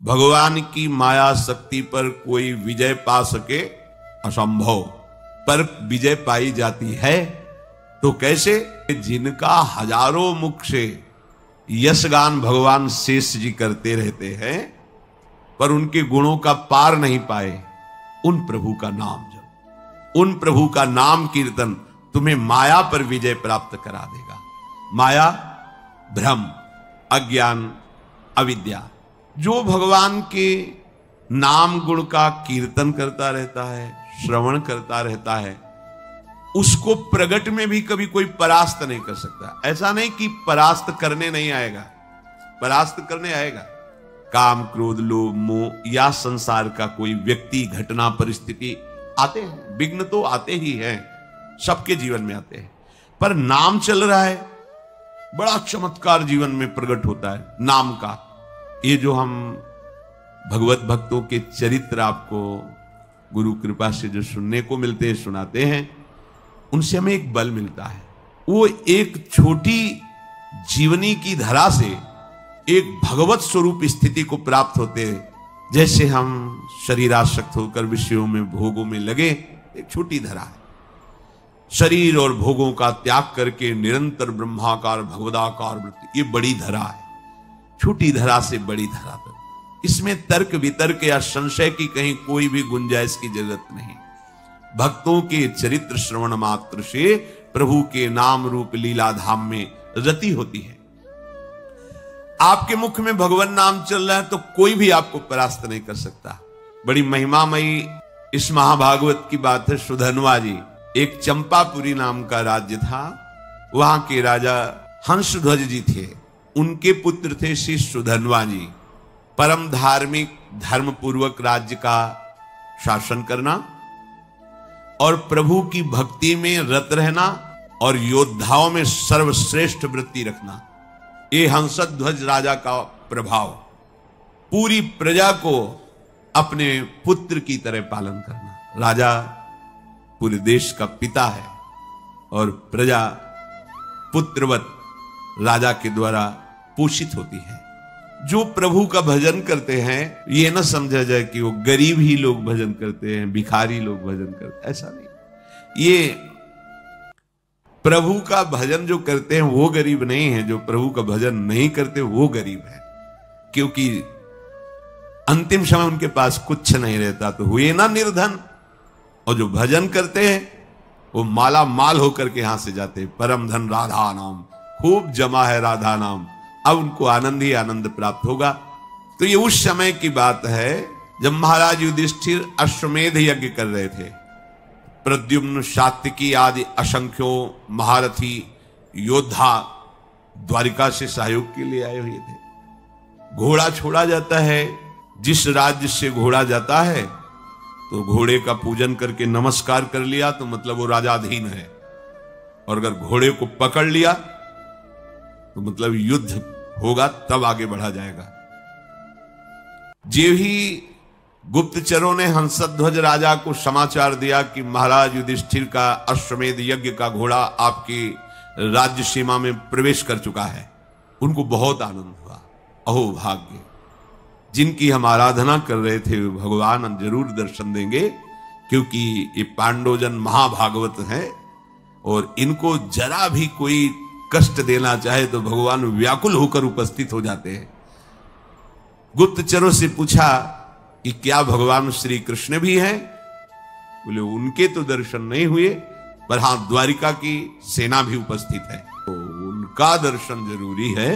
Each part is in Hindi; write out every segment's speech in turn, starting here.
भगवान की माया शक्ति पर कोई विजय पा सके असंभव, पर विजय पाई जाती है तो कैसे? जिनका हजारों मुख से यशगान भगवान शेष जी करते रहते हैं पर उनके गुणों का पार नहीं पाए, उन प्रभु का नाम जप, उन प्रभु का नाम कीर्तन तुम्हें माया पर विजय प्राप्त करा देगा। माया, भ्रम, अज्ञान, अविद्या। जो भगवान के नाम गुण का कीर्तन करता रहता है, श्रवण करता रहता है, उसको प्रगट में भी कभी कोई परास्त नहीं कर सकता। ऐसा नहीं कि परास्त करने नहीं आएगा, परास्त करने आएगा। काम, क्रोध, लोभ, मोह या संसार का कोई व्यक्ति, घटना, परिस्थिति आते हैं, विघ्न तो आते ही हैं, सबके जीवन में आते हैं। पर नाम चल रहा है, बड़ा चमत्कार जीवन में प्रकट होता है नाम का। ये जो हम भगवत भक्तों के चरित्र आपको गुरु कृपा से जो सुनने को मिलते हैं, सुनाते हैं, उनसे हमें एक बल मिलता है। वो एक छोटी जीवनी की धरा से एक भगवत स्वरूप स्थिति को प्राप्त होते हैं। जैसे हम शरीरासक्त होकर विषयों में, भोगों में लगे, एक छोटी धरा है। शरीर और भोगों का त्याग करके निरंतर ब्रह्माकार भगवदाकार वृत्ति, ये बड़ी धरा है। छोटी धरा से बड़ी धरा तक, इसमें तर्क वितर्क या संशय की कहीं कोई भी गुंजाइश की जरूरत नहीं। भक्तों के चरित्र श्रवण मात्र से प्रभु के नाम रूप लीला धाम में रति होती है। आपके मुख में भगवान नाम चल रहा है तो कोई भी आपको परास्त नहीं कर सकता। बड़ी महिमामयी इस महाभागवत की बात है। सुधनवा जी, एक चंपापुरी नाम का राज्य था, वहां के राजा हंसध्वज जी थे, उनके पुत्र थे श्री सुधनवा जी। परम धार्मिक, धर्म पूर्वक राज्य का शासन करना और प्रभु की भक्ति में रत रहना और योद्धाओं में सर्वश्रेष्ठ वृत्ति रखना, ये हंसध्वज राजा का प्रभाव। पूरी प्रजा को अपने पुत्र की तरह पालन करना। राजा पूरे देश का पिता है और प्रजा पुत्रवत राजा के द्वारा पोषित होती है। जो प्रभु का भजन करते हैं, ये न समझा जाए कि वो गरीब ही लोग भजन करते हैं, भिखारी लोग भजन करते हैं, ऐसा नहीं। ये प्रभु का भजन जो करते हैं वो गरीब नहीं है, जो प्रभु का भजन नहीं करते वो गरीब है। क्योंकि अंतिम समय उनके पास कुछ नहीं रहता तो हुए ना निर्धन। और जो भजन करते हैं वो माला माल होकर के यहां से जाते हैं। परम धन राधा नाम, खूब जमा है राधा नाम, अब उनको आनंद ही आनंद प्राप्त होगा। तो ये उस समय की बात है जब महाराज युधिष्ठिर अश्वमेध यज्ञ कर रहे थे। प्रद्युम्न, सात्विकी आदि असंख्यों महारथी योद्धा द्वारिका से सहयोग के लिए आए हुए थे। घोड़ा छोड़ा जाता है, जिस राज्य से घोड़ा जाता है तो घोड़े का पूजन करके नमस्कार कर लिया तो मतलब वो राजाधीन है, और अगर घोड़े को पकड़ लिया तो मतलब युद्ध होगा, तब आगे बढ़ा जाएगा। जे ही गुप्तचरों ने हंसध्वज राजा को समाचार दिया कि महाराज युधिष्ठिर का अश्वमेध यज्ञ का घोड़ा आपकी राज्य सीमा में प्रवेश कर चुका है, उनको बहुत आनंद हुआ। अहो भाग्य, जिनकी हम आराधना कर रहे थे भगवान जरूर दर्शन देंगे, क्योंकि ये पांडवजन महाभागवत हैं और इनको जरा भी कोई कष्ट देना चाहे तो भगवान व्याकुल होकर उपस्थित हो जाते हैं। गुप्तचरों से पूछा कि क्या भगवान श्री कृष्ण भी हैं? बोले उनके तो दर्शन नहीं हुए, पर हां द्वारिका की सेना भी उपस्थित है, तो उनका दर्शन जरूरी है।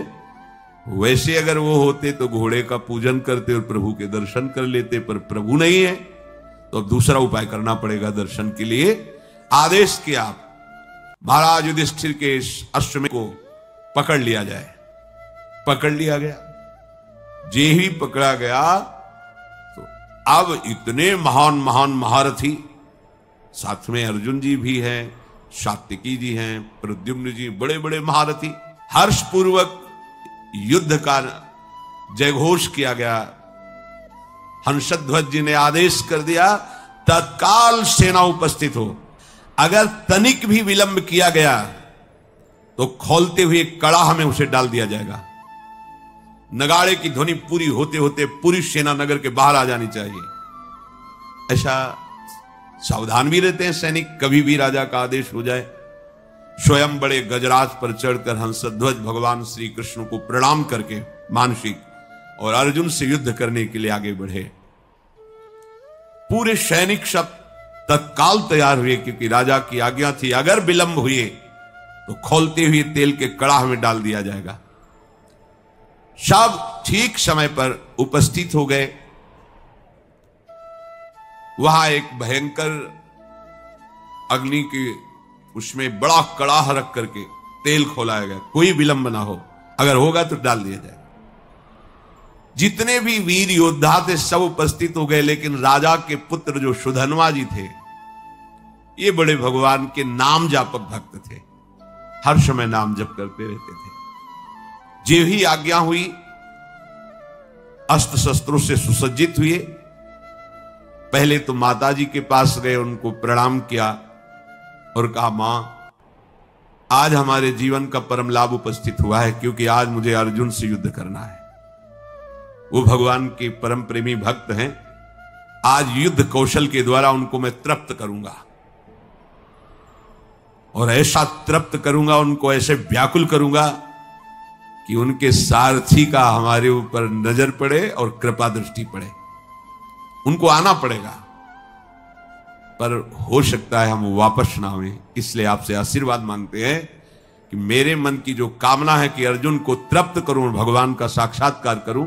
वैसे अगर वो होते तो घोड़े का पूजन करते और प्रभु के दर्शन कर लेते, पर प्रभु नहीं है तो अब दूसरा उपाय करना पड़ेगा दर्शन के लिए। आदेश किया महाराज युधिष्ठिर के अश्वमेध को पकड़ लिया जाए। पकड़ लिया गया। जे ही पकड़ा गया तो अब इतने महान महान महारथी, साथ में अर्जुन जी भी हैं, सात्विकी जी हैं, प्रद्युम्न जी, बड़े बड़े महारथी, हर्षपूर्वक युद्ध का जयघोष किया गया। हंसध्वज जी ने आदेश कर दिया तत्काल सेना उपस्थित हो। अगर तनिक भी विलंब किया गया तो खोलते हुए कड़ाह में उसे डाल दिया जाएगा। नगाड़े की ध्वनि पूरी होते होते पूरी सेना नगर के बाहर आ जानी चाहिए। ऐसा सावधान भी रहते हैं सैनिक, कभी भी राजा का आदेश हो जाए। स्वयं बड़े गजराज पर चढ़कर हंसध्वज भगवान श्री कृष्ण को प्रणाम करके मानसिक और अर्जुन से युद्ध करने के लिए आगे बढ़े। पूरे सैनिक सब तत्काल तैयार हुए, क्योंकि राजा की आज्ञा थी अगर विलंब हुए तो खोलते हुए तेल के कड़ाह में डाल दिया जाएगा। सब ठीक समय पर उपस्थित हो गए। वहां एक भयंकर अग्नि के उसमें बड़ा कड़ाह रख करके तेल खोलाया गया, कोई विलंब ना हो, अगर होगा तो डाल दिया जाए। जितने भी वीर योद्धा थे सब उपस्थित हो गए, लेकिन राजा के पुत्र जो सुधन्वा जी थे, ये बड़े भगवान के नाम जापक भक्त थे, हर समय नाम जप करते रहते थे। जो ही आज्ञा हुई अस्त्र शस्त्रों से सुसज्जित हुए। पहले तो माता जी के पास गए, उनको प्रणाम किया और कहा, मां आज हमारे जीवन का परम लाभ उपस्थित हुआ है, क्योंकि आज मुझे अर्जुन से युद्ध करना है। वो भगवान के परम प्रेमी भक्त हैं, आज युद्ध कौशल के द्वारा उनको मैं तृप्त करूंगा और ऐसा तृप्त करूंगा, उनको ऐसे व्याकुल करूंगा कि उनके सारथी का हमारे ऊपर नजर पड़े और कृपा दृष्टि पड़े। उनको आना पड़ेगा, पर हो सकता है हम वापस ना आए, इसलिए आपसे आशीर्वाद मांगते हैं कि मेरे मन की जो कामना है कि अर्जुन को तृप्त करूं, भगवान का साक्षात्कार करूं,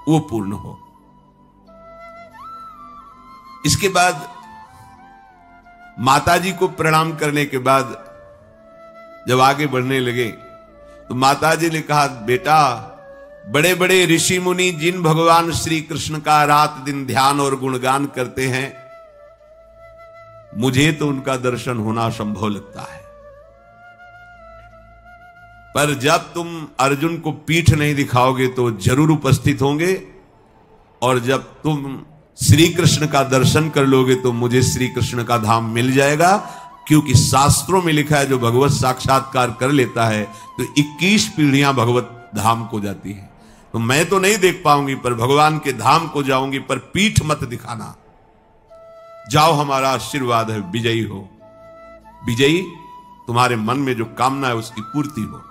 वो पूर्ण हो। इसके बाद माताजी को प्रणाम करने के बाद जब आगे बढ़ने लगे तो माताजी ने कहा, बेटा बड़े बड़े ऋषि मुनि जिन भगवान श्री कृष्ण का रात दिन ध्यान और गुणगान करते हैं, मुझे तो उनका दर्शन होना संभव लगता है, पर जब तुम अर्जुन को पीठ नहीं दिखाओगे तो जरूर उपस्थित होंगे, और जब तुम श्री कृष्ण का दर्शन कर लोगे तो मुझे श्री कृष्ण का धाम मिल जाएगा, क्योंकि शास्त्रों में लिखा है जो भगवत साक्षात्कार कर लेता है तो 21 पीढ़ियां भगवत धाम को जाती है। तो मैं तो नहीं देख पाऊंगी, पर भगवान के धाम को जाऊंगी, पर पीठ मत दिखाना। जाओ, हमारा आशीर्वाद है, विजयी हो। विजयी, तुम्हारे मन में जो कामना है उसकी पूर्ति हो।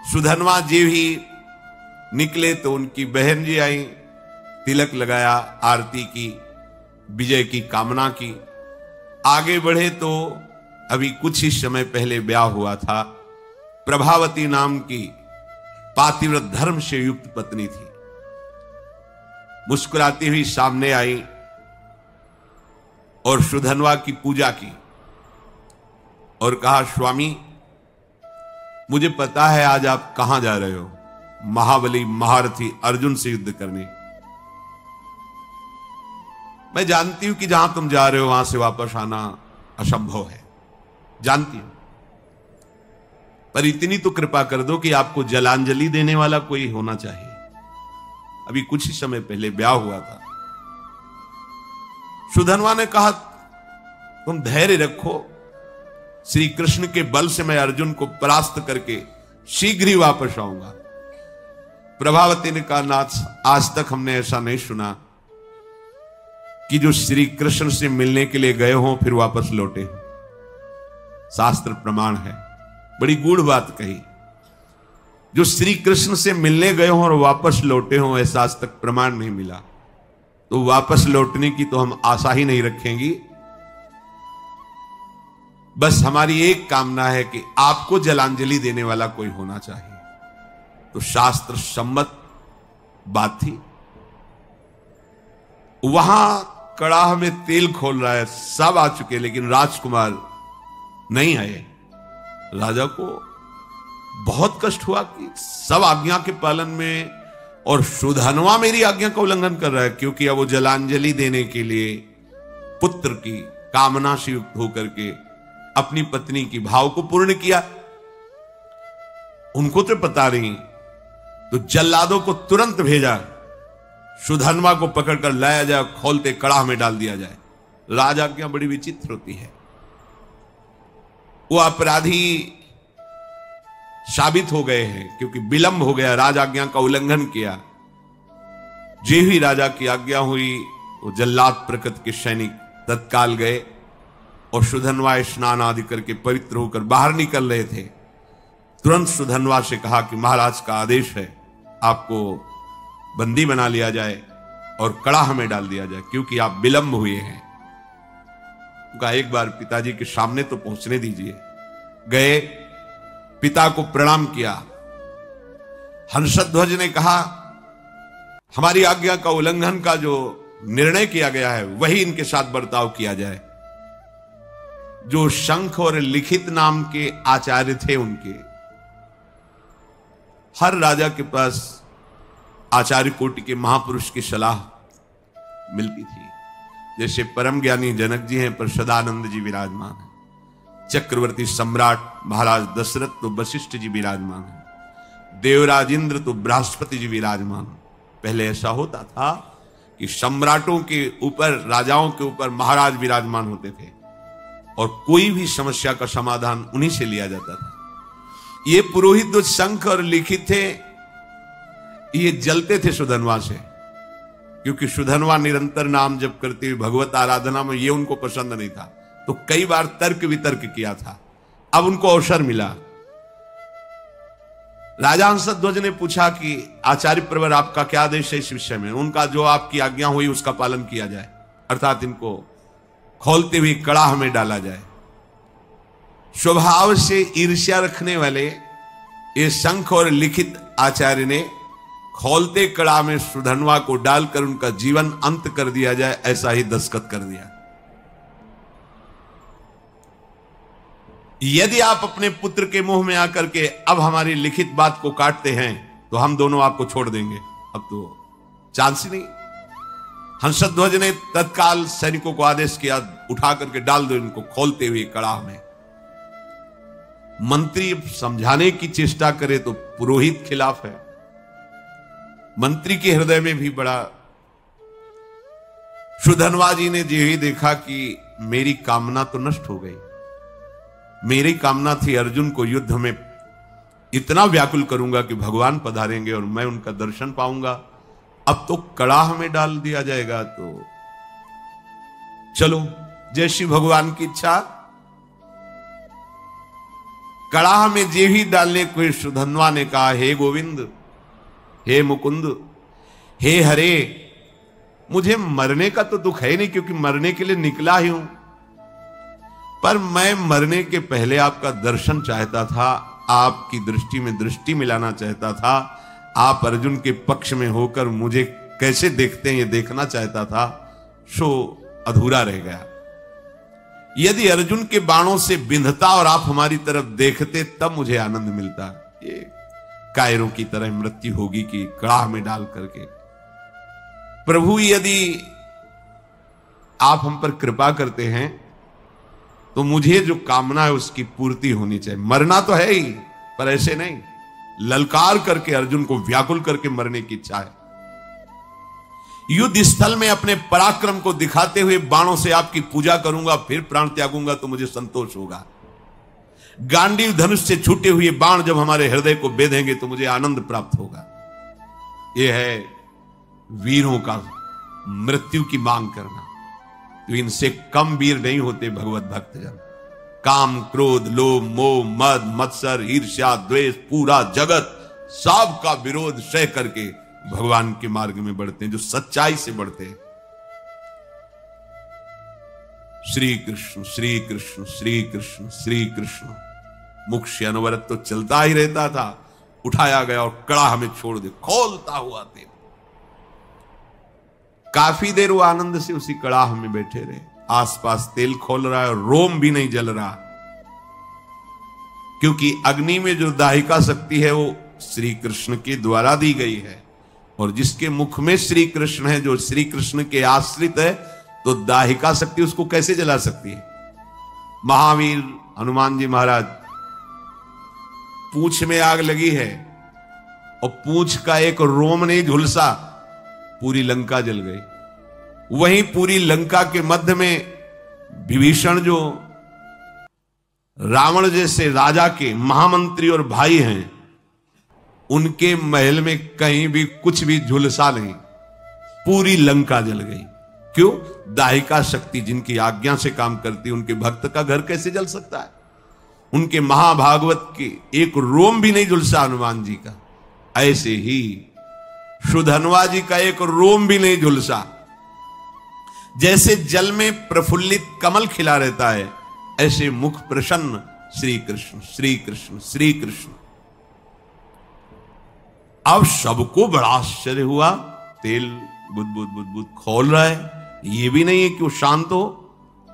सुधन्वा जी भी निकले तो उनकी बहन जी आई, तिलक लगाया, आरती की, विजय की कामना की। आगे बढ़े तो अभी कुछ ही समय पहले ब्याह हुआ था। प्रभावती नाम की पातिव्रत धर्म से युक्त पत्नी थी। मुस्कुराती हुई सामने आई और सुधन्वा की पूजा की और कहा, स्वामी मुझे पता है आज आप कहां जा रहे हो, महाबली महारथी अर्जुन से युद्ध करने। मैं जानती हूं कि जहां तुम जा रहे हो वहां से वापस आना असंभव है, जानती हूं, पर इतनी तो कृपा कर दो कि आपको जलांजलि देने वाला कोई होना चाहिए। अभी कुछ ही समय पहले ब्याह हुआ था। सुधन्वा ने कहा, तुम धैर्य रखो, श्री कृष्ण के बल से मैं अर्जुन को परास्त करके शीघ्र ही वापस आऊंगा। प्रभावती ने कहा, नाथ आज तक हमने ऐसा नहीं सुना कि जो श्री कृष्ण से मिलने के लिए गए हों फिर वापस लौटे। शास्त्र प्रमाण है, बड़ी गूढ़ बात कही। जो श्री कृष्ण से मिलने गए हों और वापस लौटे हों, ऐसा आज तक प्रमाण नहीं मिला, तो वापस लौटने की तो हम आशा ही नहीं रखेंगी। बस हमारी एक कामना है कि आपको जलांजलि देने वाला कोई होना चाहिए। तो शास्त्र सम्मत बात थी। वहां कड़ाह में तेल खोल रहा है, सब आ चुके, लेकिन राजकुमार नहीं आए। राजा को बहुत कष्ट हुआ कि सब आज्ञा के पालन में और सुधन्वा मेरी आज्ञा का उल्लंघन कर रहा है, क्योंकि अब वो जलांजलि देने के लिए पुत्र की कामना से युक्त होकर के अपनी पत्नी की भाव को पूर्ण किया। उनको तो पता नहीं, तो जल्लादों को तुरंत भेजा, सुधन्वा को पकड़कर लाया जाए, खोलते कड़ाह में डाल दिया जाए। राजा की बड़ी विचित्र होती है। वो अपराधी साबित हो गए हैं, क्योंकि विलंब हो गया, राजाज्ञा का उल्लंघन किया। जे ही राजा की आज्ञा हुई, वो जल्लाद प्रकृति के सैनिक तत्काल गए और सुधन्वा स्नान आदि करके पवित्र होकर बाहर निकल रहे थे। तुरंत सुधन्वा से कहा कि महाराज का आदेश है, आपको बंदी बना लिया जाए और कड़ाह में डाल दिया जाए, क्योंकि आप विलंब हुए हैं। उनका एक बार पिताजी के सामने तो पहुंचने दीजिए। गए, पिता को प्रणाम किया। हंसध्वज ने कहा, हमारी आज्ञा का उल्लंघन का जो निर्णय किया गया है वही इनके साथ बर्ताव किया जाए। जो शंख और लिखित नाम के आचार्य थे, उनके हर राजा के पास आचार्य कोटि के महापुरुष की सलाह मिलती थी। जैसे परम ज्ञानी जनक जी हैं, पर सदानंद जी विराजमान हैं। चक्रवर्ती सम्राट महाराज दशरथ तो वशिष्ठ जी विराजमान हैं। देवराज इंद्र तो बृहस्पति जी विराजमान। पहले ऐसा होता था कि सम्राटों के ऊपर, राजाओं के ऊपर महाराज विराजमान होते थे और कोई भी समस्या का समाधान उन्हीं से लिया जाता था। ये पुरोहित जो शंख और लिखित थे, ये जलते थे सुधन्वा से, क्योंकि सुधन्वा निरंतर नाम जप करते हुए भगवत आराधना में, ये उनको पसंद नहीं था। तो कई बार तर्क वितर्क किया था। अब उनको अवसर मिला। राजा हंसध्वज ने पूछा कि आचार्य प्रवर, आपका क्या आदेश है इस विषय में? उनका जो आपकी आज्ञा हुई उसका पालन किया जाए, अर्थात इनको खोलते हुए कड़ाह में डाला जाए। स्वभाव से ईर्ष्या रखने वाले ये शंख और लिखित आचार्य ने खोलते कड़ाह में सुधन्वा को डालकर उनका जीवन अंत कर दिया जाए, ऐसा ही दस्तखत कर दिया। यदि आप अपने पुत्र के मुंह में आकर के अब हमारी लिखित बात को काटते हैं तो हम दोनों आपको छोड़ देंगे। अब तो चांस ही नहीं। हंसध्वज ने तत्काल सैनिकों को आदेश किया, उठा करके डाल दो इनको खोलते हुए कड़ाह में। मंत्री समझाने की चेष्टा करे तो पुरोहित खिलाफ है। मंत्री के हृदय में भी बड़ा। सुधन्वा जी ने जो ही देखा कि मेरी कामना तो नष्ट हो गई। मेरी कामना थी अर्जुन को युद्ध में इतना व्याकुल करूंगा कि भगवान पधारेंगे और मैं उनका दर्शन पाऊंगा। अब तो कड़ाह में डाल दिया जाएगा, तो चलो जैसी भगवान की इच्छा। कड़ाह में जे ही डालने को सुधन्वा ने कहा, हे गोविंद, हे मुकुंद, हे हरे, मुझे मरने का तो दुख है नहीं, क्योंकि मरने के लिए निकला ही हूं, पर मैं मरने के पहले आपका दर्शन चाहता था, आपकी दृष्टि में दृष्टि मिलाना चाहता था। आप अर्जुन के पक्ष में होकर मुझे कैसे देखते हैं ये देखना चाहता था, सो अधूरा रह गया। यदि अर्जुन के बाणों से बिंधता और आप हमारी तरफ देखते तब मुझे आनंद मिलता। ये कायरों की तरह मृत्यु होगी कि कड़ाह में डाल करके। प्रभु, यदि आप हम पर कृपा करते हैं तो मुझे जो कामना है उसकी पूर्ति होनी चाहिए। मरना तो है ही, पर ऐसे नहीं ललकार करके, अर्जुन को व्याकुल करके मरने की इच्छा है। युद्ध स्थल में अपने पराक्रम को दिखाते हुए बाणों से आपकी पूजा करूंगा, फिर प्राण त्यागूंगा तो मुझे संतोष होगा। गांडीव धनुष से छूटे हुए बाण जब हमारे हृदय को बेधेंगे तो मुझे आनंद प्राप्त होगा। यह है वीरों का मृत्यु की मांग करना। तो इनसे कम वीर नहीं होते भगवत भक्तजन। काम, क्रोध, लोभ, मोह, मद, मत्सर, ईर्ष्या, द्वेष, पूरा जगत सबका विरोध सह करके भगवान के मार्ग में बढ़ते हैं, जो सच्चाई से बढ़ते हैं। श्री कृष्ण श्री कृष्ण श्री कृष्ण श्री कृष्ण। मुख से अनवरत तो चलता ही रहता था। उठाया गया और कड़ाह में छोड़ दे, खोलता हुआ तेल। काफी देर वो आनंद से उसी कड़ाह में बैठे रहे। आसपास तेल खोल रहा है और रोम भी नहीं जल रहा, क्योंकि अग्नि में जो दाहिका शक्ति है वो श्री कृष्ण के द्वारा दी गई है, और जिसके मुख में श्री कृष्ण है, जो श्री कृष्ण के आश्रित है, तो दाहिका शक्ति उसको कैसे जला सकती है? महावीर हनुमान जी महाराज, पूंछ में आग लगी है और पूंछ का एक रोम नहीं झुलसा, पूरी लंका जल गई। वहीं पूरी लंका के मध्य में विभीषण जो रावण जैसे राजा के महामंत्री और भाई हैं, उनके महल में कहीं भी कुछ भी झुलसा नहीं, पूरी लंका जल गई। क्यों? दाहिका शक्ति जिनकी आज्ञा से काम करती, उनके भक्त का घर कैसे जल सकता है? उनके महाभागवत के एक रोम भी नहीं झुलसा हनुमान जी का। ऐसे ही सुधन्वा जी का एक रोम भी नहीं झुलसा। जैसे जल में प्रफुल्लित कमल खिला रहता है, ऐसे मुख प्रसन्न श्री कृष्ण श्री कृष्ण श्री कृष्ण। अब सबको बड़ा आश्चर्य हुआ, तेल बुद बुद बुद बुद खोल रहा है, ये भी नहीं है कि वो शांत हो,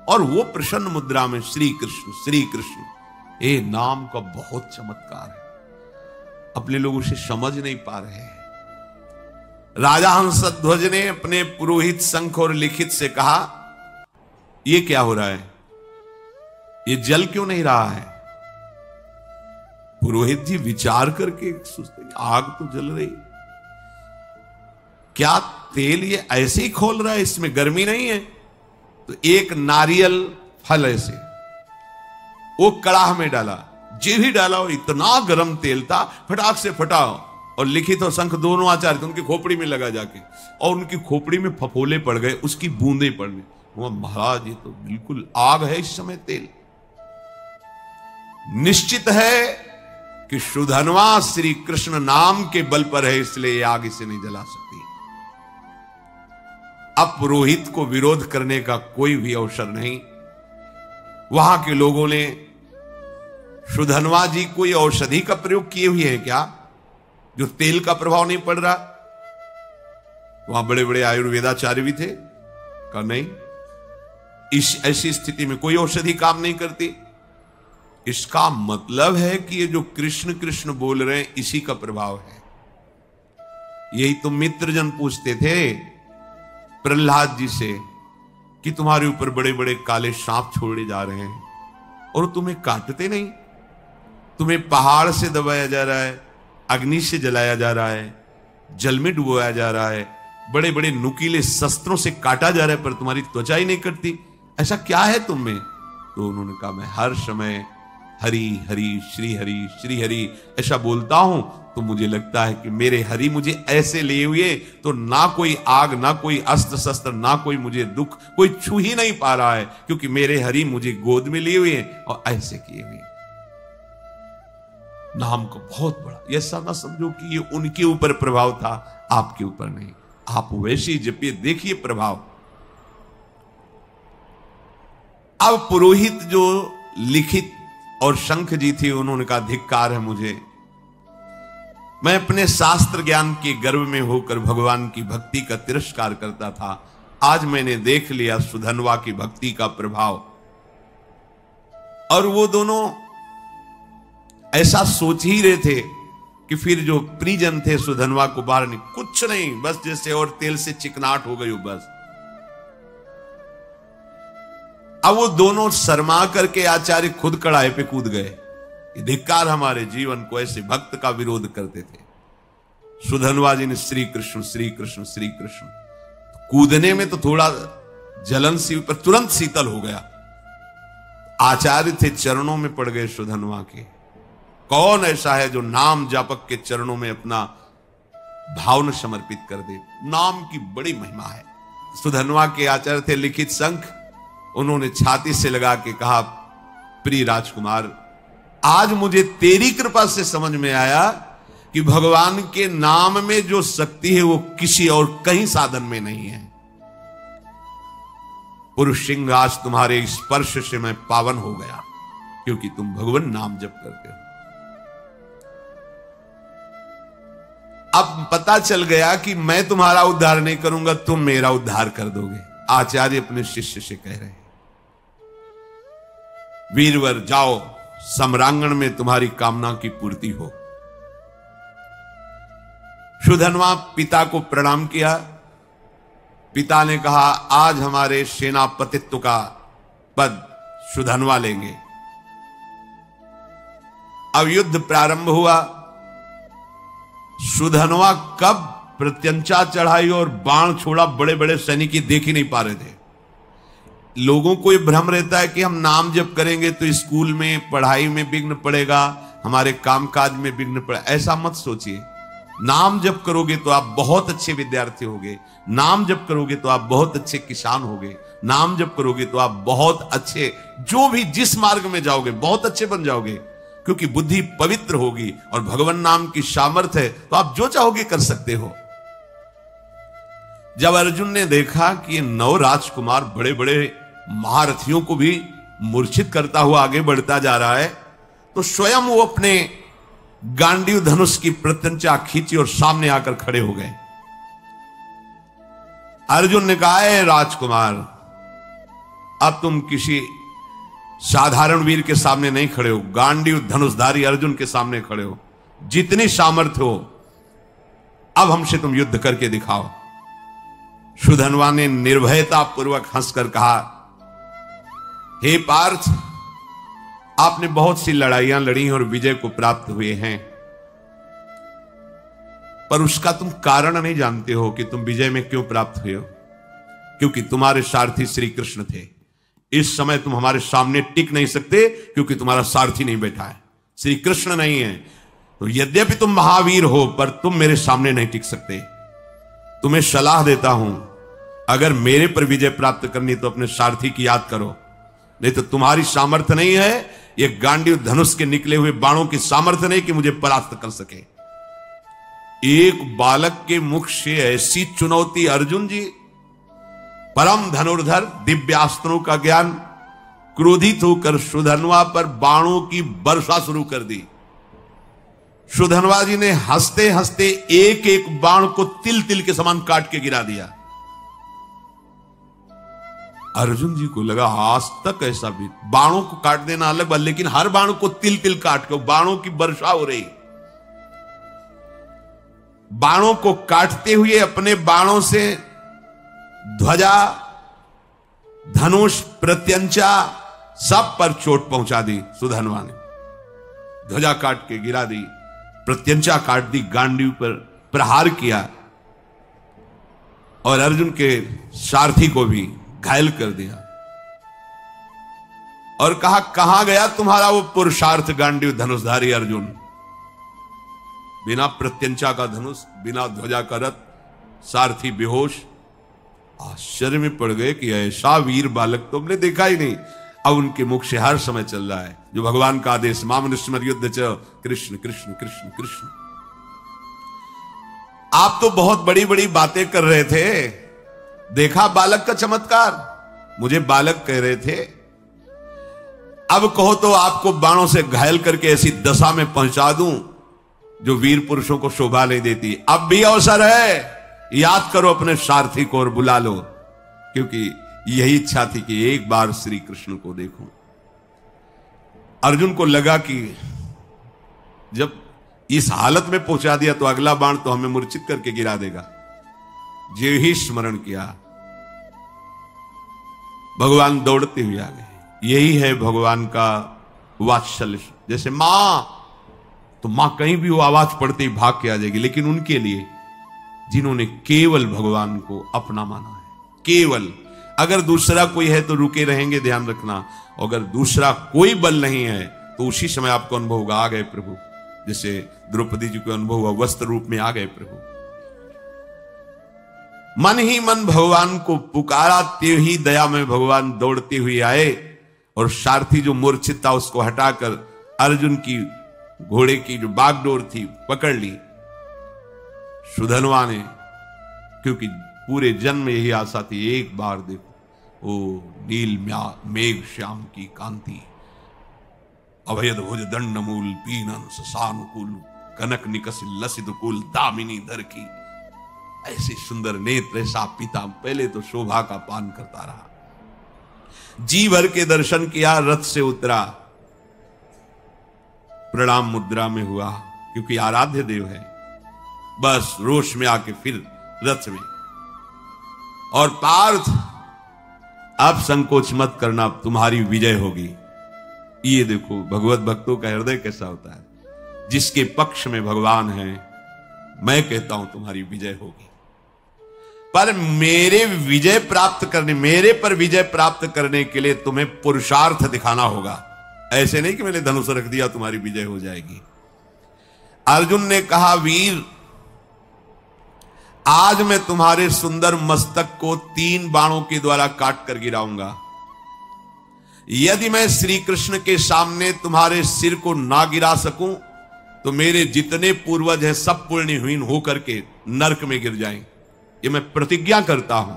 और वो प्रसन्न मुद्रा में श्री कृष्ण श्री कृष्ण। ये नाम का बहुत चमत्कार है, अपने लोग उसे समझ नहीं पा रहे हैं। राजा हंसध्वज ने अपने पुरोहित शंख और लिखित से कहा, ये क्या हो रहा है? ये जल क्यों नहीं रहा है? पुरोहित जी विचार करके सोचते, आग तो जल रही, क्या तेल ये ऐसे ही खोल रहा है, इसमें गर्मी नहीं है? तो एक नारियल फल ऐसे वो कड़ाह में डाला, जे भी डाला वो इतना गर्म तेल था, फटाक से फटा, और लिखित और शंख दोनों आचार्य थे, उनकी खोपड़ी में लगा जाके, और उनकी खोपड़ी में फफोले पड़ गए, उसकी बूंदें पड़ने। महाराज ये तो बिल्कुल आग है इस समय तेल। निश्चित है कि सुधन्वा श्री कृष्ण नाम के बल पर है, इसलिए आग इसे नहीं जला सकती। अब पुरोहित को विरोध करने का कोई भी अवसर नहीं। वहां के लोगों ने सुधन्वा जी कोई औषधि का प्रयोग किए हुए हैं क्या, जो तेल का प्रभाव नहीं पड़ रहा? वहां बड़े बड़े आयुर्वेदाचार्य भी थे, कहा नहीं, इस ऐसी स्थिति में कोई औषधि काम नहीं करती। इसका मतलब है कि ये जो कृष्ण कृष्ण बोल रहे हैं, इसी का प्रभाव है। यही तो मित्रजन पूछते थे प्रहलाद जी से कि तुम्हारे ऊपर बड़े बड़े काले सांप छोड़े जा रहे हैं और तुम्हें काटते नहीं, तुम्हें पहाड़ से दबाया जा रहा है, अग्नि से जलाया जा रहा है, जल में डुबोया जा रहा है, बड़े बड़े नुकीले शस्त्रों से काटा जा रहा है, पर तुम्हारी त्वचा ही नहीं कटती, ऐसा क्या है तुम में? तो उन्होंने कहा, मैं हर समय हरि हरि श्री हरि ऐसा बोलता हूं, तो मुझे लगता है कि मेरे हरि मुझे ऐसे लिए हुए, तो ना कोई आग, ना कोई अस्त्र शस्त्र, ना कोई मुझे दुख, कोई छू ही नहीं पा रहा है, क्योंकि मेरे हरि मुझे गोद में लिए हुए हैं और ऐसे किए हुए। नाम को बहुत बड़ा, ऐसा ना समझो कि ये उनके ऊपर प्रभाव था, आपके ऊपर नहीं। आप वैसे ही जपिए, देखिए प्रभाव। अब पुरोहित जो लिखित और शंख जी थी, उन्होंने कहा, धिक्कार है मुझे, मैं अपने शास्त्र ज्ञान के गर्व में होकर भगवान की भक्ति का तिरस्कार करता था, आज मैंने देख लिया सुधन्वा की भक्ति का प्रभाव। और वो दोनों ऐसा सोच ही रहे थे कि फिर जो परिजन थे सुधन्वा को बाहर नहीं, कुछ नहीं, बस जैसे और तेल से चिकनाट हो गई हो बस। अब वो दोनों शर्मा करके आचार्य खुद कड़ाहे पे कूद गए, धिक्कार हमारे जीवन को, ऐसे भक्त का विरोध करते थे। सुधन्वा जी ने श्री कृष्ण श्री कृष्ण श्री कृष्ण, कूदने में तो थोड़ा जलन सी, पर तुरंत शीतल हो गया। आचार्य थे, चरणों में पड़ गए सुधन्वा के। कौन ऐसा है जो नाम जापक के चरणों में अपना भावना समर्पित कर दे? नाम की बड़ी महिमा है। सुधन्वा के आचार्य थे लिखित शंख, उन्होंने छाती से लगा के कहा, प्रिय राजकुमार, आज मुझे तेरी कृपा से समझ में आया कि भगवान के नाम में जो शक्ति है वो किसी और कहीं साधन में नहीं है। पुरुष सिंह, आज तुम्हारे स्पर्श से मैं पावन हो गया, क्योंकि तुम भगवान नाम जप करते हो। अब पता चल गया कि मैं तुम्हारा उद्धार नहीं करूंगा, तुम मेरा उद्धार कर दोगे। आचार्य अपने शिष्य से कह रहे हैं, वीरवर जाओ, सम्रांगण में तुम्हारी कामना की पूर्ति हो। सुधन्वा पिता को प्रणाम किया। पिता ने कहा, आज हमारे सेनापतित्व का पद सुधन्वा लेंगे। अब युद्ध प्रारंभ हुआ। सुधन्वा कब प्रत्यंचा चढ़ाई और बाण छोड़ा, बड़े बड़े सैनिक देख ही नहीं पा रहे थे। लोगों को ये भ्रम रहता है कि हम नाम जप करेंगे तो स्कूल में पढ़ाई में विघ्न पड़ेगा, हमारे कामकाज में विघ्न पड़ेगा। ऐसा मत सोचिए। नाम जप करोगे तो आप बहुत अच्छे विद्यार्थी होगे, नाम जप करोगे तो आप बहुत अच्छे किसान होगे, नाम जप करोगे तो आप बहुत अच्छे, जो भी जिस मार्ग में जाओगे बहुत अच्छे बन जाओगे, क्योंकि बुद्धि पवित्र होगी और भगवान नाम की सामर्थ्य है तो आप जो चाहोगे कर सकते हो। जब अर्जुन ने देखा कि ये 9 राजकुमार बड़े बड़े महारथियों को भी मूर्छित करता हुआ आगे बढ़ता जा रहा है, तो स्वयं वो अपने गांडीव धनुष की प्रत्यंचा खींची और सामने आकर खड़े हो गए। अर्जुन ने कहा, है राजकुमार, अब तुम किसी साधारण वीर के सामने नहीं खड़े हो, गांडीव धनुषधारी अर्जुन के सामने खड़े हो। जितनी सामर्थ्य हो अब हमसे तुम युद्ध करके दिखाओ। सुधन्वा ने निर्भयता पूर्वक हंसकर कहा, हे पार्थ, आपने बहुत सी लड़ाइयां लड़ी और विजय को प्राप्त हुए हैं, पर उसका तुम कारण नहीं जानते हो कि तुम विजय में क्यों प्राप्त हुए हो। क्योंकि तुम्हारे सारथी श्री कृष्ण थे। इस समय तुम हमारे सामने टिक नहीं सकते क्योंकि तुम्हारा सारथी नहीं बैठा है, श्री कृष्ण नहीं है। तो यद्यपि तुम महावीर हो पर तुम मेरे सामने नहीं टिक सकते। तुम्हें सलाह देता हूं, अगर मेरे पर विजय प्राप्त करनी तो अपने सारथी की याद करो, नहीं तो तुम्हारी सामर्थ्य नहीं है, ये गांडीव धनुष के निकले हुए बाणों की सामर्थ्य नहीं कि मुझे परास्त कर सके। एक बालक के मुख से ऐसी चुनौती, अर्जुन जी परम धनुर्धर, दिव्यास्त्रों का ज्ञान, क्रोधित होकर सुधन्वा पर बाणों की वर्षा शुरू कर दी। सुधन्वा जी ने हंसते हंसते एक एक बाण को तिल तिल के समान काट के गिरा दिया। अर्जुन जी को लगा आज तक ऐसा भी, बाणों को काट देना अलग बात, लेकिन हर बाण को तिल तिल काट के बाणों की वर्षा हो रही। बाणों को काटते हुए अपने बाणों से ध्वजा, धनुष, प्रत्यंचा सब पर चोट पहुंचा दी। सुधन्वा ने ध्वजा काट के गिरा दी, प्रत्यंचा काट दी, गांडीव पर प्रहार किया और अर्जुन के सारथी को भी घायल कर दिया और कहा, कहां गया तुम्हारा वो पुरुषार्थ गांडीव धनुषधारी अर्जुन। बिना प्रत्यंचा का धनुष, बिना ध्वजा का रथ, सारथी बेहोश। आश्चर्य में पड़ गए कि ऐसा वीर बालक तो हमने देखा ही नहीं। अब उनके मुख से हर समय चल रहा है जो भगवान का आदेश, मामनुष्यमर युद्ध च कृष्ण कृष्ण कृष्ण कृष्ण। आप तो बहुत बड़ी बड़ी बातें कर रहे थे, देखा बालक का चमत्कार, मुझे बालक कह रहे थे, अब कहो तो आपको बाणों से घायल करके ऐसी दशा में पहुंचा दूं जो वीर पुरुषों को शोभा नहीं देती। अब भी अवसर है, याद करो अपने सारथी को और बुला लो, क्योंकि यही इच्छा थी कि एक बार श्री कृष्ण को देखूं। अर्जुन को लगा कि जब इस हालत में पहुंचा दिया तो अगला बाण तो हमें मूर्छित करके गिरा देगा। जे ही स्मरण किया, भगवान दौड़ते हुए आ गए। यही है भगवान का वात्सल्य। जैसे मां, तो मां कहीं भी वो आवाज पड़ते ही भाग के आ जाएगी, लेकिन उनके लिए जिन्होंने केवल भगवान को अपना माना है, केवल, अगर दूसरा कोई है तो रुके रहेंगे, ध्यान रखना। अगर दूसरा कोई बल नहीं है तो उसी समय आपको अनुभव होगा, आ गए प्रभु। जैसे द्रौपदी जी को अनुभव हुआ, वस्त्र रूप में आ गए प्रभु। मन ही मन भगवान को पुकारा, ते ही दया में भगवान दौड़ते हुए आए और सारथी जो मूर्छित था उसको हटाकर अर्जुन की घोड़े की जो बागडोर थी पकड़ ली। सुधन्वा ने, क्योंकि पूरे जन्म यही आशा थी, एक बार देखो ओ नील मेघ श्याम की कांति, अभयद भुज दंड मूल पीनन ससानुकूल, कनक निकस लसित कुल दामिनी दर की। ऐसे सुंदर नेत्र, ऐसा पिता, पहले तो शोभा का पान करता रहा। जी भर के दर्शन किया, रथ से उतरा, प्रणाम मुद्रा में हुआ, क्योंकि आराध्य देव है। बस रोष में आके फिर रथ में, और पार्थ अब संकोच मत करना, तुम्हारी विजय होगी। ये देखो भगवत भक्तों का हृदय कैसा होता है, जिसके पक्ष में भगवान है, मैं कहता हूं तुम्हारी विजय होगी। पर मेरे पर विजय प्राप्त करने के लिए तुम्हें पुरुषार्थ दिखाना होगा। ऐसे नहीं कि मैंने धनुष रख दिया तुम्हारी विजय हो जाएगी। अर्जुन ने कहा, वीर आज मैं तुम्हारे सुंदर मस्तक को 3 बाणों के द्वारा काट कर गिराऊंगा। यदि मैं श्री कृष्ण के सामने तुम्हारे सिर को ना गिरा सकूं तो मेरे जितने पूर्वज हैं सब पुण्यहीन होकर के नरक में गिर जाएं। ये मैं प्रतिज्ञा करता हूं।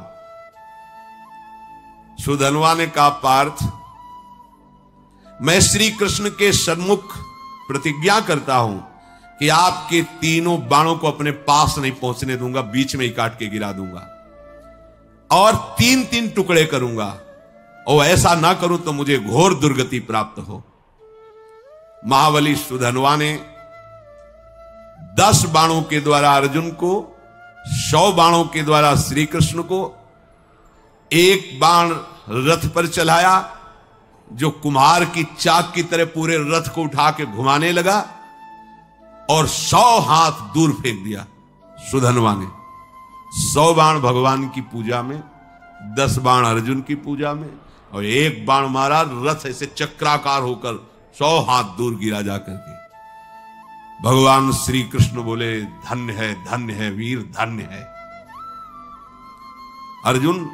सुधनवा ने कहा, पार्थ मैं श्री कृष्ण के सन्मुख प्रतिज्ञा करता हूं कि आपके तीनों बाणों को अपने पास नहीं पहुंचने दूंगा, बीच में ही काट के गिरा दूंगा और 3-3 टुकड़े करूंगा, और ऐसा ना करूं तो मुझे घोर दुर्गति प्राप्त हो। महाबली सुधनवा ने 10 बाणों के द्वारा अर्जुन को, 100 बाणों के द्वारा श्री कृष्ण को, 1 बाण रथ पर चलाया जो कुम्हार की चाक की तरह पूरे रथ को उठा के घुमाने लगा, और 100 हाथ दूर फेंक दिया सुधनवा ने। 100 बाण भगवान की पूजा में, 10 बाण अर्जुन की पूजा में, और 1 बाण मारा, रथ ऐसे चक्राकार होकर 100 हाथ दूर गिरा जाकर के। भगवान श्री कृष्ण बोले, धन्य है वीर, धन्य है। अर्जुन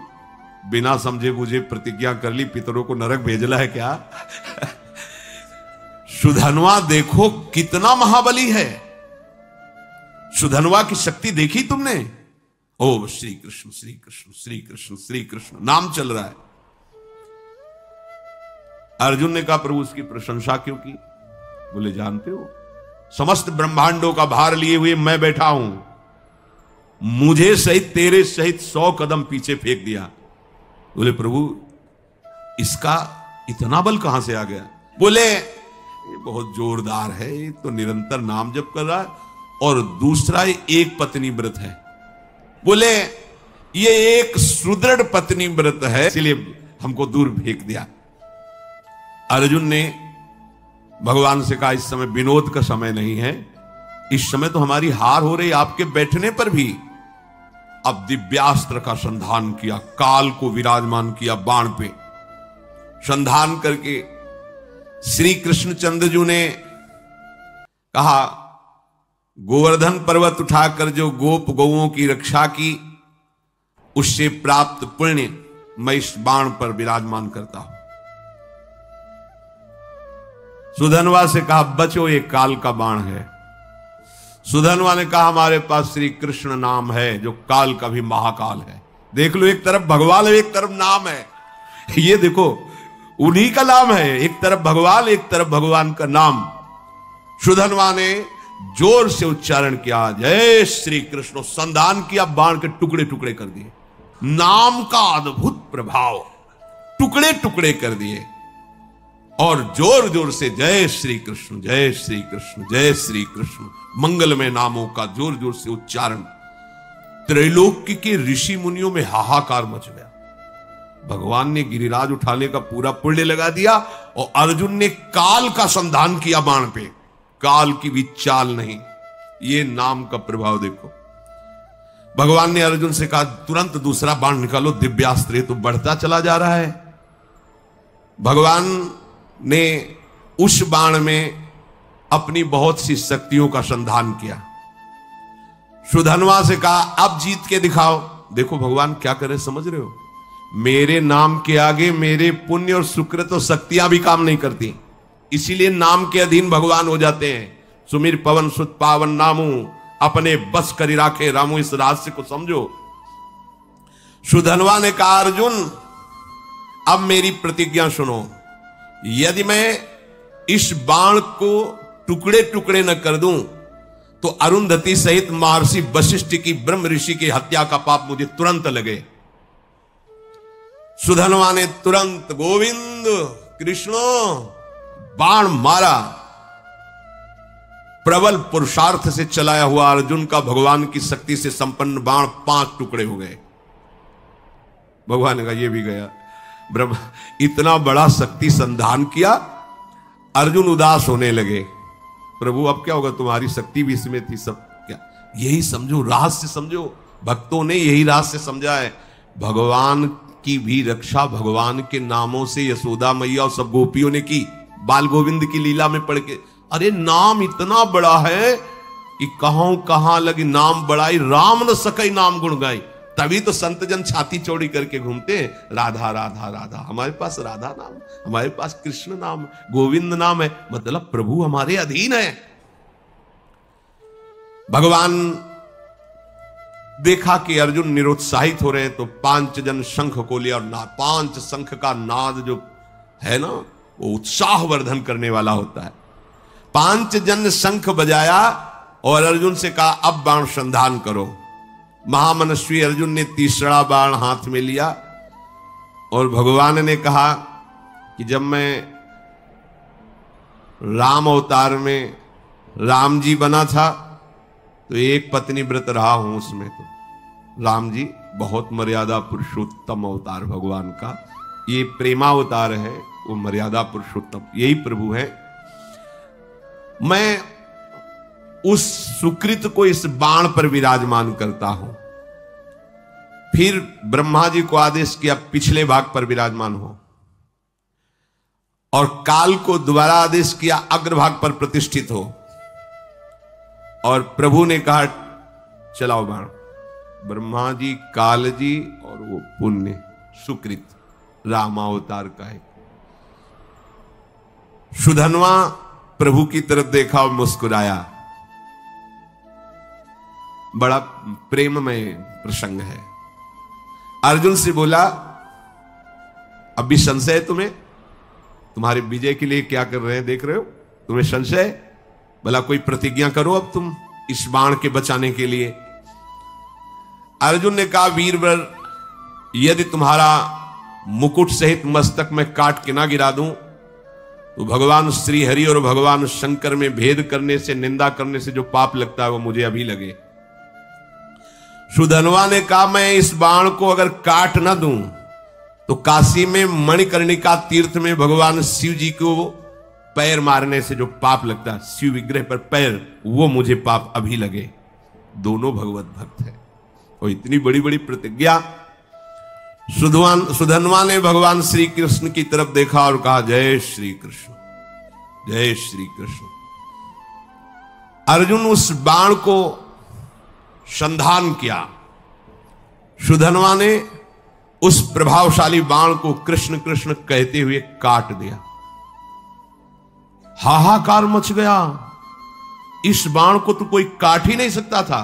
बिना समझे बुझे प्रतिज्ञा कर ली, पितरों को नरक भेजना है क्या? सुधनवा देखो कितना महाबली है। सुधनवा की शक्ति देखी तुमने? ओ श्री कृष्ण श्री कृष्ण श्री कृष्ण श्री कृष्ण नाम चल रहा है। अर्जुन ने कहा, प्रभु उसकी प्रशंसा क्यों की? बोले, जानते हो समस्त ब्रह्मांडों का भार लिए हुए मैं बैठा हूं, मुझे सहित तेरे सहित 100 कदम पीछे फेंक दिया। बोले, प्रभु इसका इतना बल कहां से आ गया? बोले, ये बहुत जोरदार है, ये तो निरंतर नाम जप कर रहा है, और दूसरा एक पत्नी व्रत है। बोले, ये एक सुदृढ़ पत्नी व्रत है, इसलिए हमको दूर फेंक दिया। अर्जुन ने भगवान से कहा, इस समय विनोद का समय नहीं है, इस समय तो हमारी हार हो रही आपके बैठने पर भी। अब दिव्यास्त्र का संधान किया, काल को विराजमान किया बाण पे, संधान करके श्री कृष्णचंद्र जी ने कहा, गोवर्धन पर्वत उठाकर जो गोप गौओं की रक्षा की, उससे प्राप्त पुण्य मैं इस बाण पर विराजमान करता हूं। सुधनवा से कहा, बचो ये काल का बाण है। सुधनवा ने कहा, हमारे पास श्री कृष्ण नाम है जो काल का भी महाकाल है। देख लो, एक तरफ भगवान है, एक तरफ नाम है। ये देखो, उन्हीं का नाम है, एक तरफ भगवान, एक तरफ भगवान का नाम। सुधनवा ने जोर से उच्चारण किया, जय श्री कृष्ण, संधान किया, बाण के टुकड़े टुकड़े कर दिए। नाम का अद्भुत प्रभाव, टुकड़े टुकड़े कर दिए, और जोर जोर से जय श्री कृष्ण जय श्री कृष्ण जय श्री कृष्ण मंगलमय नामों का जोर जोर से उच्चारण। त्रैलोक्य के ऋषि मुनियों में हाहाकार मच गया। भगवान ने गिरिराज उठाने का पूरा पुण्य लगा दिया, और अर्जुन ने काल का संधान किया बाण पे, काल की भी चाल नहीं। ये नाम का प्रभाव देखो। भगवान ने अर्जुन से कहा, तुरंत दूसरा बाण निकालो, दिव्यास्त्र तो बढ़ता चला जा रहा है। भगवान ने उस बाण में अपनी बहुत सी शक्तियों का संधान किया। सुधनवा से कहा, अब जीत के दिखाओ। देखो भगवान क्या करे, समझ रहे हो? मेरे नाम के आगे मेरे पुण्य और सुकृत और शक्तियां भी काम नहीं करती, इसीलिए नाम के अधीन भगवान हो जाते हैं। सुमिर पवन सुत पावन नामू, अपने बस करी राखे रामू। इस रहस्य को समझो। सुधनवा ने कहा, अर्जुन अब मेरी प्रतिज्ञा सुनो, यदि मैं इस बाण को टुकड़े टुकड़े न कर दूं तो अरुंधति सहित महर्षि वशिष्ठ की ब्रह्म ऋषि की हत्या का पाप मुझे तुरंत लगे। सुधनवा ने तुरंत गोविंद कृष्णो बाण मारा। प्रबल पुरुषार्थ से चलाया हुआ अर्जुन का भगवान की शक्ति से संपन्न बाण 5 टुकड़े हो गए। भगवान ने कहा, ये भी गया। ब्रह्म इतना बड़ा शक्ति संधान किया, अर्जुन उदास होने लगे। प्रभु अब क्या होगा, तुम्हारी शक्ति भी इसमें थी सब क्या? यही समझो, रहस्य समझो। भक्तों ने यही रहस्य समझा है, भगवान की भी रक्षा भगवान के नामों से यशोदा मैया और सब गोपियों ने की। बाल गोविंद की लीला में पढ़ के, अरे नाम इतना बड़ा है कि कहां लगी नाम बड़ाई, राम न सकई नाम गुण गाई। तभी तो संत जन छाती चौड़ी करके घूमते हैं, राधा राधा राधा। हमारे पास राधा नाम, हमारे पास कृष्ण नाम, गोविंद नाम है, मतलब प्रभु हमारे अधीन है। भगवान देखा कि अर्जुन निरुत्साहित हो रहे हैं, तो 5 जन शंख को लिया, और 5 शंख का नाद जो है ना, वो उत्साहवर्धन करने वाला होता है। 5 जन शंख बजाया और अर्जुन से कहा अब बाण संधान करो। महामनस्वी अर्जुन ने तीसरा बाण हाथ में लिया और भगवान ने कहा कि जब मैं राम अवतार में राम जी बना था तो एक पत्नी व्रत रहा हूं, उसमें तो राम जी बहुत मर्यादा पुरुषोत्तम अवतार भगवान का, ये प्रेमावतार है, वो मर्यादा पुरुषोत्तम, यही प्रभु है। मैं उस सुकृत को इस बाण पर विराजमान करता हूं। फिर ब्रह्मा जी को आदेश किया पिछले भाग पर विराजमान हो, और काल को दोबारा आदेश किया अग्रभाग पर प्रतिष्ठित हो, और प्रभु ने कहा चलाओ बाण। ब्रह्मा जी, काल जी और वो पुण्य सुकृत रामावतार का है। सुधन्वा प्रभु की तरफ देखा और मुस्कुराया। बड़ा प्रेममय प्रसंग है। अर्जुन से बोला अब भी संशय है तुम्हें, तुम्हारे विजय के लिए क्या कर रहे हैं, देख रहे हो, तुम्हें संशय, भला कोई प्रतिज्ञा करो अब तुम इस बाण के बचाने के लिए। अर्जुन ने कहा वीरवर, यदि तुम्हारा मुकुट सहित मस्तक में काट के ना गिरा दूं तो भगवान श्री हरि और भगवान शंकर में भेद करने से, निंदा करने से जो पाप लगता है वो मुझे अभी लगे। सुधनवा ने कहा मैं इस बाण को अगर काट ना दूं तो काशी में मणिकर्णिका तीर्थ में भगवान शिव जी को पैर मारने से जो पाप लगता है, शिव विग्रह पर पैर, वो मुझे पाप अभी लगे। दोनों भगवत भक्त हैं और इतनी बड़ी बड़ी प्रतिज्ञा। सुधनवा ने भगवान श्री कृष्ण की तरफ देखा और कहा जय श्री कृष्ण, जय श्री कृष्ण। अर्जुन उस बाण को संधान किया। सुधनवा ने उस प्रभावशाली बाण को कृष्ण कृष्ण कहते हुए काट दिया। हाहाकार मच गया। इस बाण को तो कोई काट ही नहीं सकता था,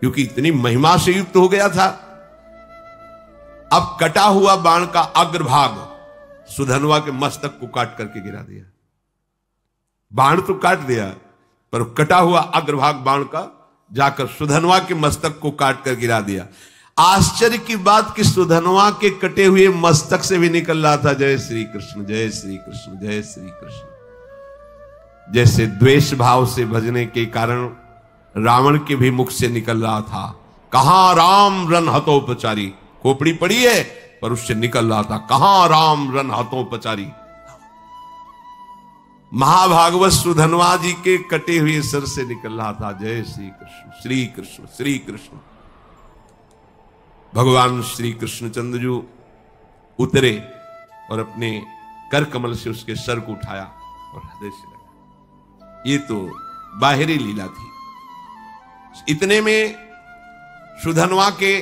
क्योंकि इतनी महिमा से युक्त हो गया था। अब कटा हुआ बाण का अग्रभाग सुधनवा के मस्तक को काट करके गिरा दिया। बाण तो काट दिया, पर कटा हुआ अग्रभाग बाण का जाकर सुधनवा के मस्तक को काट कर गिरा दिया। आश्चर्य की बात कि सुधनवा के कटे हुए मस्तक से भी निकल रहा था जय श्री कृष्ण, जय श्री कृष्ण, जय श्री कृष्ण। जैसे द्वेष भाव से भजने के कारण रावण के भी मुख से निकल रहा था, कहां राम रन हतोपचारी, खोपड़ी पड़ी है पर उससे निकल रहा था कहां राम रन हतोपचारी। महाभागवत सुधनवा जी के कटे हुए सिर से निकल रहा था जय श्री कृष्ण, श्री कृष्ण, श्री कृष्ण। भगवान श्री कृष्णचंद्र जी उतरे और अपने कर कमल से उसके सर को उठाया और हृदय से लगा। ये तो बाहरी लीला थी। इतने में सुधनवा के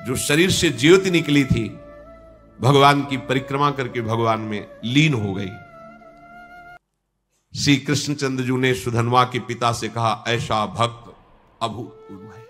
जो शरीर से ज्योति निकली थी, भगवान की परिक्रमा करके भगवान में लीन हो गई। श्री कृष्णचंद्र जी ने सुधनवा के पिता से कहा ऐसा भक्त अभूतपूर्व है,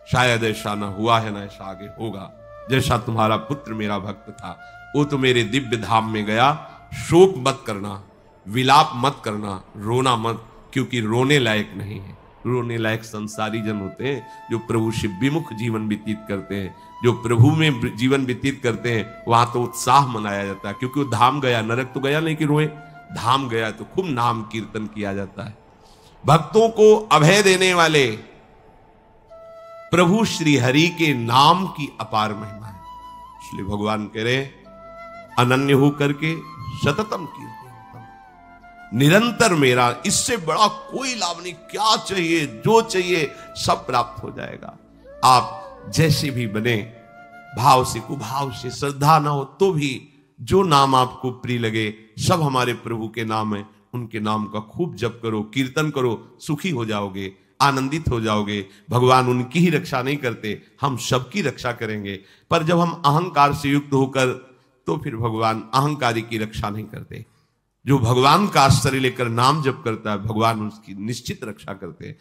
शायद ऐसा ना हुआ है, ना ऐसा आगे होगा। जैसा तुम्हारा पुत्र मेरा भक्त था, वो तो मेरे दिव्य धाम में गया। शोक मत करना, विलाप मत करना, रोना मत, क्योंकि रोने लायक नहीं है। रोने लायक संसारी जन होते हैं जो प्रभु से विमुख जीवन व्यतीत करते हैं। जो प्रभु में जीवन व्यतीत करते हैं वहां तो उत्साह मनाया जाता है, क्योंकि वो धाम गया, नरक तो गया नहीं कि रोए। धाम गया तो खूब नाम कीर्तन किया जाता है। भक्तों को अभय देने वाले प्रभु श्री हरि के नाम की अपार महिमा है। इसलिए भगवान कह रहे अनन्य हो करके सततम कीर्तन। निरंतर मेरा, इससे बड़ा कोई लाभ नहीं। क्या चाहिए, जो चाहिए सब प्राप्त हो जाएगा। आप जैसे भी बने, भाव से, कुभाव से, श्रद्धा ना हो तो भी जो नाम आपको प्रिय लगे, सब हमारे प्रभु के नाम है, उनके नाम का खूब जप करो, कीर्तन करो, सुखी हो जाओगे, आनंदित हो जाओगे। भगवान उनकी ही रक्षा नहीं करते, हम सबकी रक्षा करेंगे। पर जब हम अहंकार से युक्त होकर, तो फिर भगवान अहंकारी की रक्षा नहीं करते। जो भगवान का आश्रय लेकर नाम जप करता है, भगवान उसकी निश्चित रक्षा करते हैं।